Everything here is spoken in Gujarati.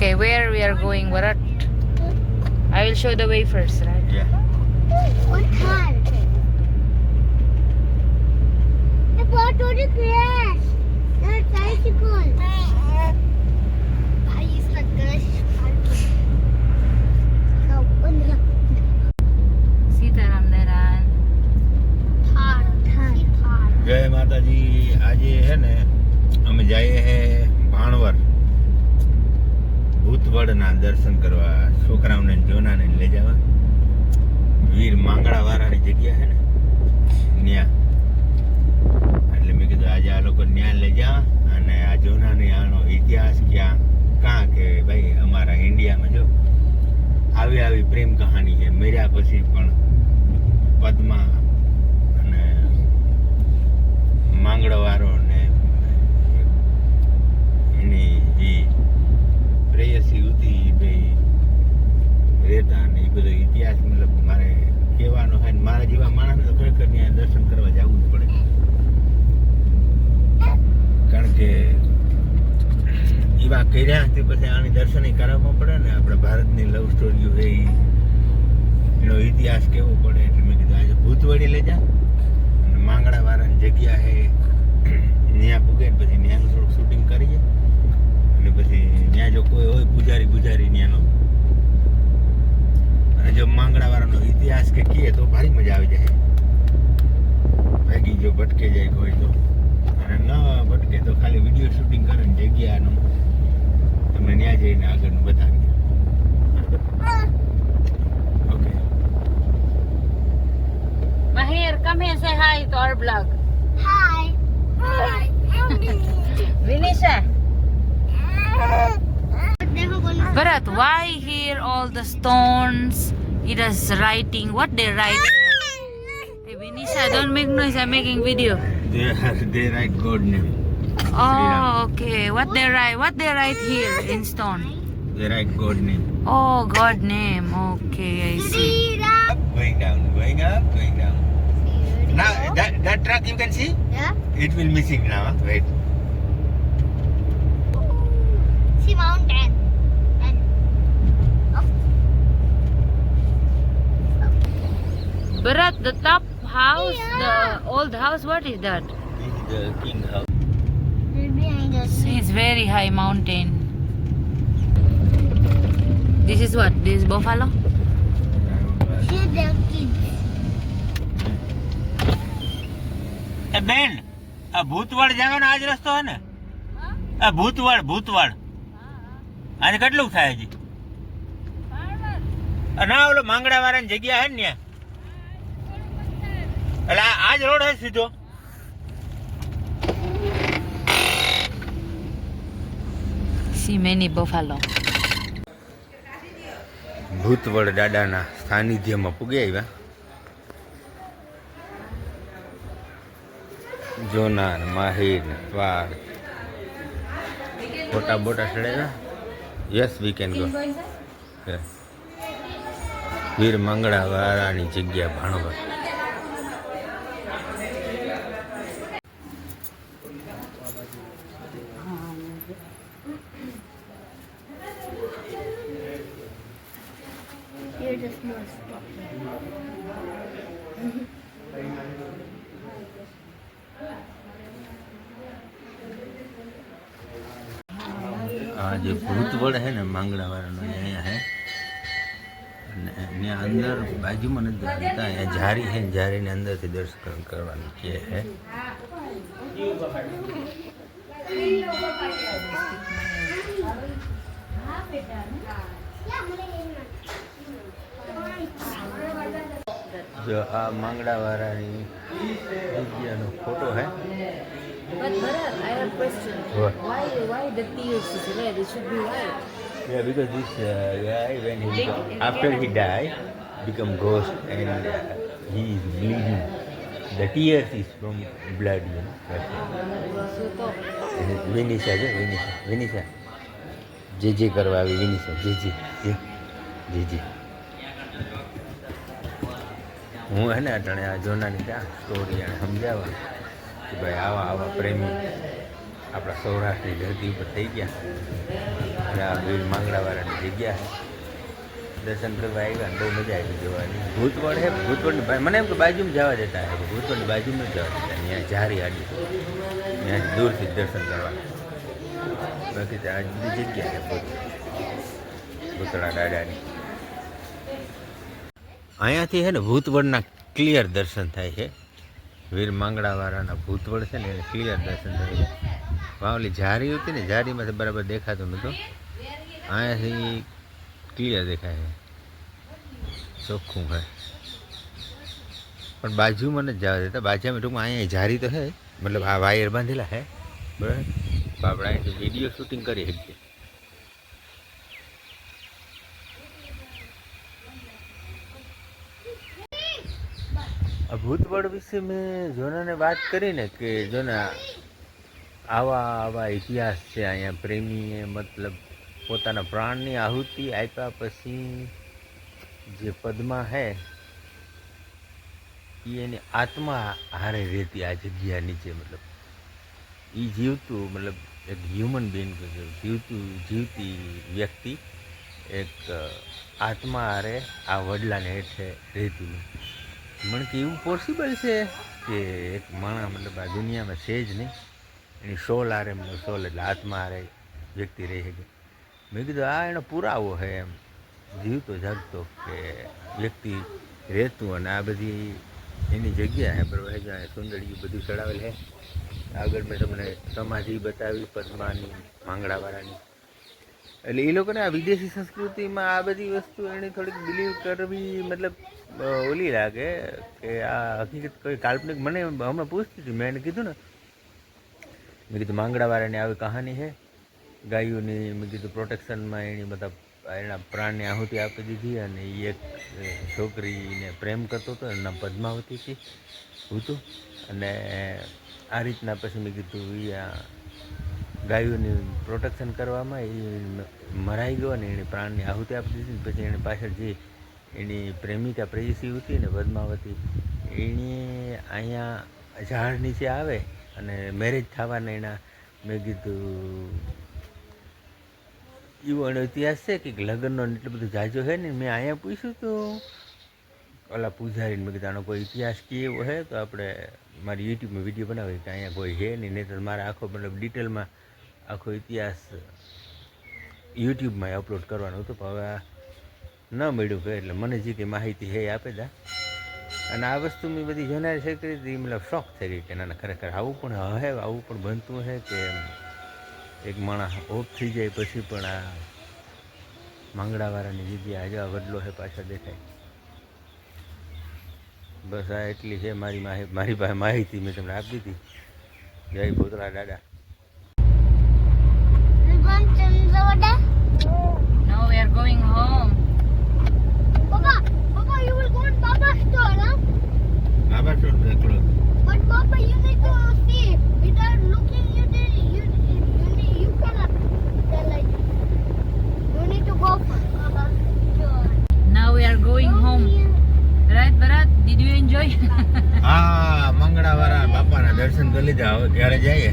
Okay, where we are going, Bharat? I will show the way first, right? Yeah. What time? I bought all the grass. That's bicycle. I use the grass. Sitaram Naran. જય માતાજી. આજે હે ને અમે જઈએ હે ભાણવર ભૂતવડના દર્શન કરવા. છોકરાઓને જોનાને લઈ જવા. વીર માંગડા વાળાની જગ્યા હે ને ન્યા. એટલે મેં કીધું આજે આ લોકો ન્યા લઈ જા અને આ જોનાની આનો ઇતિહાસ ક્યાં કાં કે ભાઈ અમારા ઇન્ડિયામાં જો આવી પ્રેમ કહાની છે. મર્યા પછી પણ પદ્મા અને માંગડવાળો ને એની જે પ્રેયસી હતી એ ભાઈ રહેતા ને એ બધો ઇતિહાસ મતલબ મારે કહેવાનો હોય ને મારા જેવા માણસને તો ખરેખર ત્યાં દર્શન કરવા જવું જ પડે. કારણ કે એવા કર્યા તે પછી આની દર્શન કરાવવા પડે ને. આપણે ભારતની લવ સ્ટોરીઓ એ એનો ઇતિહાસ કેવો પડે. એટલે મેં કીધું આજે ભૂતવડી લઈ જા અને માંગડા વાળાની જગ્યા છે ત્યાં પૂગે ને પછી ત્યાંનું થોડુંક શૂટિંગ કરીએ અને પછી ત્યાં જો કોઈ હોય પૂજારી ત્યાંનો અને જો માંગડા વાળાનો ઇતિહાસ કે કહીએ તો ભારી મજા આવી જાય. ભાગી જો ભટકે જાય કોઈ તો અને ન ભટકે તો ખાલી વિડીયો શૂટિંગ કરે ને જગ્યાનું તમને ત્યાં જઈને આગળનું બતાવીએ. Okay Mahir, come here, say hi to our vlog. Hi. Vinisha. Never gonna. Bharat, why here all the stones? It is writing. What they write? Hey, Vinisha, don't make noise. I'm making video. they write God name. Oh, okay. What they write? What they write here in stone? They write God name. Oh, God name. Okay, I see. Going down, going up, going down. Now that truck you can see, Yeah. it will missing now. Wait. See mountain. And Bharat, the top house, the old house, what is that? This is the king house. behind us. It's very high mountain. This is what? This is buffalo? See the kids. એ બેન આ ભૂતવાડ જવાનો આજ રસ્તો હે ને? આ ભૂતવાડ આને કેટલું થાય હજી? ના ઓલો માંગડા વાળાની જગ્યા હે ને એટલે આજ રોડ હે સીધો? See many buffalo. ભૂતવડ દાદાના સાનિધ્યમાં પૂગી આવ્યા. જોનાર માહિર પાર ફોટા બોટા ચડેલા. Yes we can go. વીર મંગળા વાળાની જગ્યા ભાણવર. You're just not આ જે ભૂતવડ હે ને માંગડા વાળાનો અહીંયા હે અને ત્યાં અંદર બાજુમાં નથી જતા. અહીંયા ઝારી હે, ઝારીને અંદરથી દર્શન કરવાનું કે હે. જો આ માંગડા વાળાની જગ્યાનો ફોટો હે. But Bharat, I have a question. What? Why the tears is red? It should be white. Yeah, because this guy, when after he died, become ghost and he is bleeding. The tears is from blood, you know. That's So to. it. Vinisha, Vinisha. જે કરવા આવી વિનિશા. જે હું હે ને અટાણે આ જોનાની ત્યાં સ્ટોરી એને સમજાવવા કે ભાઈ આવા પ્રેમી આપણા સૌરાષ્ટ્રની ધરતી ઉપર થઈ ગયા અને આ વીર માંગડાવાળાની જગ્યા છે. દર્શન કરવા આવ્યા ને બહુ મજા આવી જોવાની. ભૂતવડ છે, ભૂતવડની મને એમ કે બાજુમાં જવા દેતા હે, ભૂતવડની બાજુમાં જ જવા દેતા. ત્યાં ઝારી આડી ત્યાંથી દૂરથી જ દર્શન કરવાના. બાકી તો આ બધી જગ્યા છે ભૂતળા દાદાની. અહીંયાથી છે ને ભૂતવડના ક્લિયર દર્શન થાય છે. વીર માંગડાવાળાના ભૂતવડ છે ને એને ક્લિયર દર્શન થાય છે. વાવલી ઝારી હતી ને ઝારીમાંથી બરાબર દેખાતું નહોતું, અહીંયાથી ક્લિયર દેખાય છે, ચોખ્ખું છે. પણ બાજુમાં નથી જવા દેતા. બાજુમાં ટૂંકમાં અહીંયા ઝારી તો છે, મતલબ આ વાયર બાંધેલા છે બરાબર. તો આપણે અહીંથી વિડીયો શૂટિંગ કરી શકીએ. આ ભૂતવડ વિશે મેં જોનાને વાત કરીને કે જોને આવા ઇતિહાસ છે અહીંયા. પ્રેમીએ મતલબ પોતાના પ્રાણની આહુતિ આપ્યા પછી જે પદ્મા હે એ એની આત્મા હારે રહેતી આ જગ્યા નીચે. મતલબ એ જીવતું, મતલબ એક હ્યુમન બિંગ, જીવતી વ્યક્તિ એક આત્મા હારે આ વડલાને હેઠે રહેતી. મને કે એવું પોસિબલ છે કે એક માણસ મતલબ આ દુનિયામાં છે જ નહીં, એની સોલ હારે, મતલબ સોલ એટલે આત્મા હારે વ્યક્તિ રહી શકે. મેં કીધું આ એનો પુરાવો છે એમ, જીવતો જાગતો કે વ્યક્તિ રહેતું. અને આ બધી એની જગ્યા છે બરાબર. જ્યાં સુંદરીયું બધું ચડાવેલ છે. આગળ મેં તમને સમાધિ બતાવી પદ્માની, માંગડાવાળાની. એટલે એ લોકોને આ વિદેશી સંસ્કૃતિમાં આ બધી વસ્તુ એની થોડીક બિલીવ કરવી મતલબ ઓલી લાગે કે આ હકીકત કોઈ કાલ્પનિક. મને હમણાં પૂછતી હતી, મેં એને કીધું ને, મેં કીધું માંગડાવાળાની આવી કહાની છે ગાયોની. મેં કીધું પ્રોટેક્શનમાં એની મતલબ એના પ્રાણની આહુતિ આપી દીધી અને એ એક છોકરીને પ્રેમ કરતો હતો, એનું નામ પદ્માવતી હતું. અને આ રીતના પછી મેં કીધું એ ગાયોની પ્રોટેક્શન કરવામાં એ મરાઈ ગયો ને એની પ્રાણની આહુતિ આપી દીધી. પછી એની પાછળ જે એની પ્રેમિકા પ્રેયસી હતી ને પદ્માવતી, એની અહીંયા ઝાડ નીચે આવે અને મેરેજ થવાના એના. મેં કીધું એવો એનો ઇતિહાસ છે કે લગ્નનો એટલું બધું જાજો છે ને. મેં અહીંયા પૂછ્યું તો ઓલા પૂજારીને, મેં કીધું આનો કોઈ ઇતિહાસ કેવો છે તો આપણે મારી યુટ્યુબમાં વિડીયો બનાવી કે અહીંયા કોઈ છે નહીં, નહીં તો મારે આખો મતલબ ડિટેલમાં આખો ઇતિહાસ યુટ્યુબમાં અપલોડ કરવાનો હતો. પણ હવે ન મળ્યું કે એટલે મને જે કંઈ માહિતી છે એ આપી દા. અને આ વસ્તુ મેં બધી જોનારી છે કરી હતી, મતલબ શોખ થઈ ગઈ કે ના ખરેખર આવું પણ હે, આવું પણ બનતું છે કે એક માણસ ઓફ થઈ જાય પછી પણ આ માંગડાવાળાની જગ્યા આજે વડલો છે પાછળ દેખાય. બસ આ એટલી છે મારી પાસે માહિતી મેં તમને આપી દીધી. જય ભૂતળા દાદા. Now we are going home. Papa, you will go in Baba's store, huh? બાબા શું એકલો? But Papa, you need to see. Without looking, you cannot tell like. You need to go for Baba's store. Now we are going home. Right, Bharat? Did you enjoy? હા, મંગળાવાળા બાપાના દર્શન કરી લીધા. હવે ઘરે જઈએ.